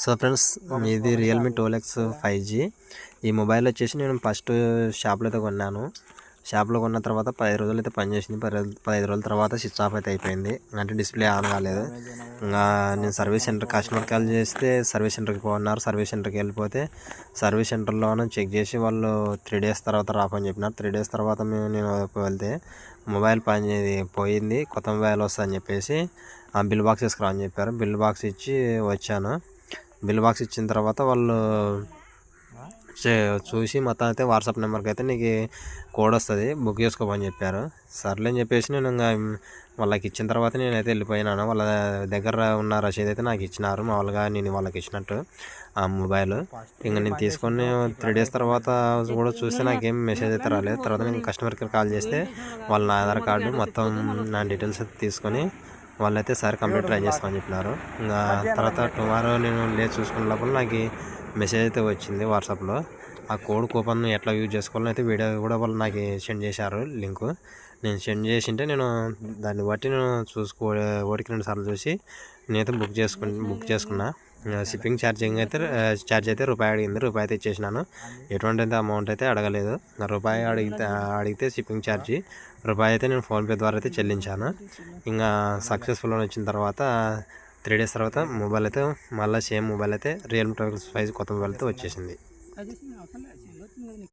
So friends, ఇది Realme 12X 5G. ఈ mobile వచ్చేసి నేను ఫస్ట్ షాప్లో అయితే కొన్నాను. షాప్లో కొన్న తర్వాత 10 రోజులు అయితే పనిచేసింది. 15 రోజుల తర్వాత స్విచ్ ఆఫ్ అయితే అయిపోయింది. అంటే డిస్ప్లే ఆన్ కాలేదు. ఇంకా నేను సర్వీస్ సెంటర్ కస్టమర్ కాల్ చేస్తే సర్వీస్ సెంటర్కి పోన్నారు. సర్వీస్ సెంటర్కి వెళ్ళిపోతే సర్వీస్ సెంటర్లోనే చెక్ చేసి వాళ్ళు 3 డేస్ తర్వాత రాపని చెప్పినారు. 3 డేస్ తర్వాత నేను వెళ్తే మొబైల్ పోయింది, కొత్త మొబైల్ వస్తుందని చెప్పేసి బిల్ బాక్స్ తీసుకురా అని చెప్పారు. బిల్ బాక్స్ ఇచ్చి వచ్చాను. బిల్ బాక్స్ ఇచ్చిన తర్వాత వాళ్ళు చూసి మొత్తం అయితే వాట్సాప్ నెంబర్కి అయితే నీకు కోడ్ వస్తుంది, బుక్ చేసుకోమని చెప్పారు. సర్లే అని చెప్పేసి నేను ఇంకా వాళ్ళకి ఇచ్చిన తర్వాత నేనైతే వెళ్ళిపోయినాను. వాళ్ళ దగ్గర ఉన్న రసీదు అయితే నాకు ఇచ్చినారు, మామూలుగా నేను వాళ్ళకి ఇచ్చినట్టు ఆ మొబైల్. ఇంకా నేను తీసుకొని 3 డేస్ తర్వాత కూడా చూస్తే నాకేం మెసేజ్ అయితే రాలేదు. తర్వాత నేను కస్టమర్ కేర్ కాల్ చేస్తే వాళ్ళ నా ఆధార్ కార్డు మొత్తం నా డీటెయిల్స్ అయితే తీసుకొని వాళ్ళైతే సార్ కంప్లీట్ ట్రై చేస్తామని చెప్పినారు. ఇంకా తర్వాత టుమారో నేను లేచి చూసుకున్న లోపల నాకు మెసేజ్ అయితే వచ్చింది వాట్సాప్లో. ఆ కోడ్ కూపన్ ఎట్లా యూజ్ చేసుకోవాలని అయితే వీడియో కూడా వాళ్ళు నాకు సెండ్ చేశారు లింకు. నేను సెండ్ చేసింటే నేను దాన్ని బట్టి నేను ఒకటికి 2 సార్లు చూసి నేనైతే బుక్ చేసుకున్నా. షిప్పింగ్ ఛార్జ్ అయితే రూపాయి అడిగింది. రూపాయి అయితే ఇచ్చేసినాను. ఎటువంటి అయితే అమౌంట్ అయితే అడగలేదు. రూపాయి అడిగితే షిప్పింగ్ ఛార్జీ రూపాయి అయితే నేను ఫోన్పే ద్వారా అయితే చెల్లించాను. ఇంకా సక్సెస్ఫుల్ వచ్చిన తర్వాత 3 డేస్ తర్వాత మొబైల్ అయితే మళ్ళీ సేమ్ మొబైల్ అయితే రియల్మీ 12X 5 కొత్త మొబైల్ అయితే వచ్చేసింది.